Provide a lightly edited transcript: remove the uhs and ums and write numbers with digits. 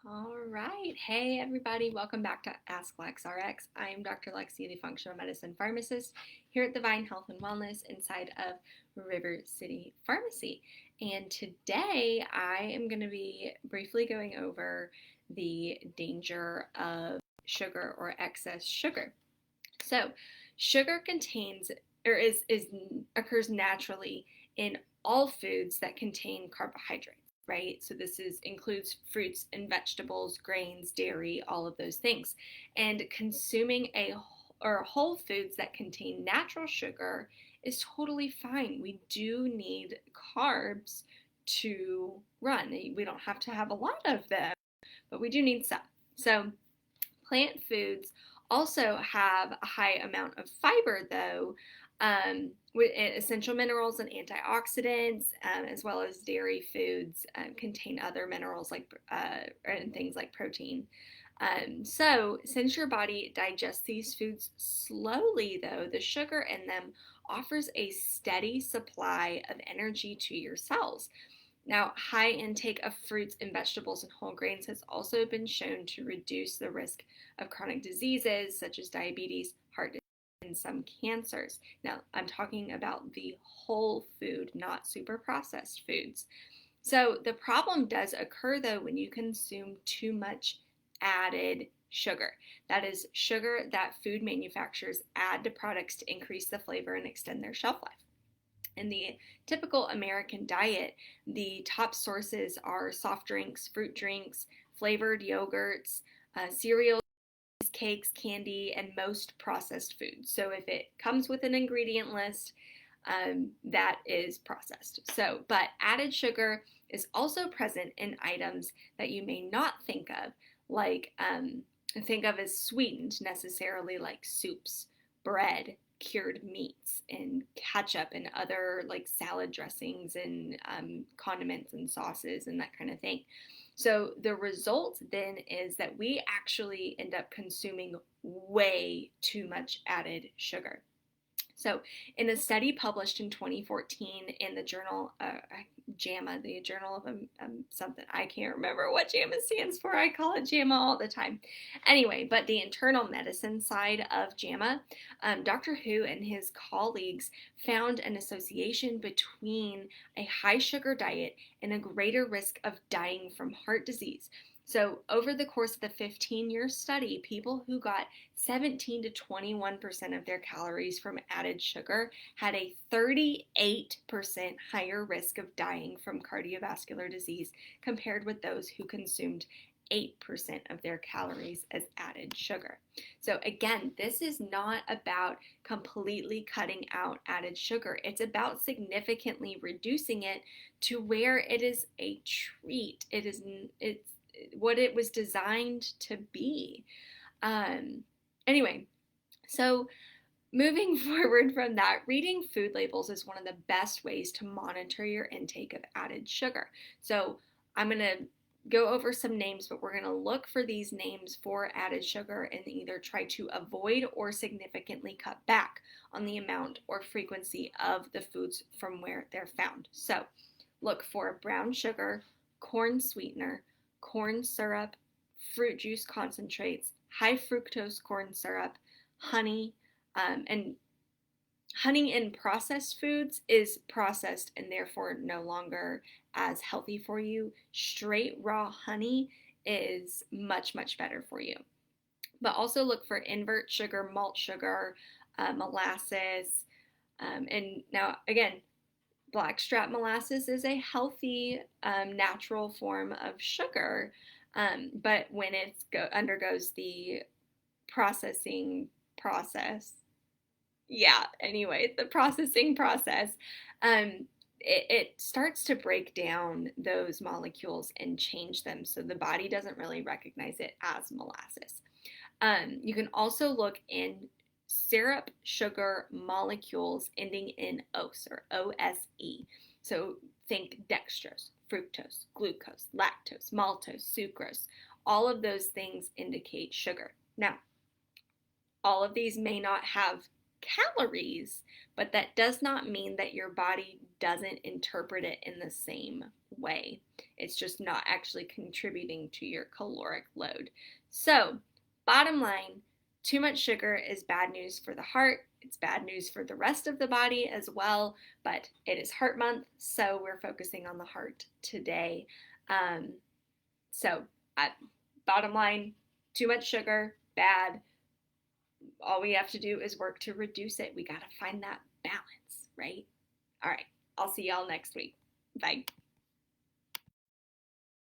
All right. Hey, everybody. Welcome back to Ask Lex Rx. I'm Dr. Lexi, the functional medicine pharmacist here at Divine Health and Wellness inside of River City Pharmacy. And today I am going to be briefly going over the danger of sugar or excess sugar. So, sugar contains or is occurs naturally in all foods that contain carbohydrates, right? So includes fruits and vegetables, grains, dairy, all of those things. And consuming whole foods that contain natural sugar is totally fine. We do need carbs to run. We don't have to have a lot of them, but we do need some. So plant foods also have a high amount of fiber, though, with essential minerals and antioxidants, as well as dairy foods contain other minerals and things like protein. So, since your body digests these foods slowly, though, the sugar in them offers a steady supply of energy to your cells. Now, high intake of fruits and vegetables and whole grains has also been shown to reduce the risk of chronic diseases such as diabetes, heart disease, and some cancers. Now, I'm talking about the whole food, not super processed foods. So, the problem does occur though when you consume too much added sugar. That is sugar that food manufacturers add to products to increase the flavor and extend their shelf life. In the typical American diet, the top sources are soft drinks, fruit drinks, flavored yogurts, cereals, cakes, candy, and most processed foods. So if it comes with an ingredient list, that is processed. But added sugar is also present in items that you may not think of, think of as sweetened necessarily, like soups, bread, cured meats, and ketchup and other like salad dressings and condiments and sauces and that kind of thing. So the result then is that we actually end up consuming way too much added sugar. So, in a study published in 2014 in the journal JAMA, the Journal of something, I can't remember what JAMA stands for. I call it JAMA all the time. Anyway, but the internal medicine side of JAMA, Dr. Hu and his colleagues found an association between a high sugar diet and a greater risk of dying from heart disease. So, over the course of the 15-year study, people who got 17 to 21% of their calories from added sugar had a 38% higher risk of dying from cardiovascular disease compared with those who consumed 8% of their calories as added sugar. So again, this is not about completely cutting out added sugar. It's about significantly reducing it to where it is a treat. It's what it was designed to be. Anyway, so moving forward from that, reading food labels is one of the best ways to monitor your intake of added sugar. So I'm going to go over some names, but we're going to look for these names for added sugar and either try to avoid or significantly cut back on the amount or frequency of the foods from where they're found. So look for brown sugar, corn sweetener, corn syrup, fruit juice concentrates, high fructose corn syrup, honey, and honey in processed foods is processed and therefore no longer as healthy for you. Straight raw honey is much, much better for you. But also look for invert sugar, malt sugar, molasses, and now again, blackstrap molasses is a healthy, natural form of sugar, but when it undergoes the processing process, the processing process, it starts to break down those molecules and change them, so the body doesn't really recognize it as molasses. You can also look in syrup sugar molecules ending in ose or OSE. So think dextrose, fructose, glucose, lactose, maltose, sucrose. All of those things indicate sugar. Now, all of these may not have calories, but that does not mean that your body doesn't interpret it in the same way. It's just not actually contributing to your caloric load. So, bottom line, too much sugar is bad news for the heart. It's bad news for the rest of the body as well, but it is Heart Month, so we're focusing on the heart today. So, bottom line, too much sugar, bad. All we have to do is work to reduce it. We got to find that balance, right? All right, I'll see y'all next week. Bye.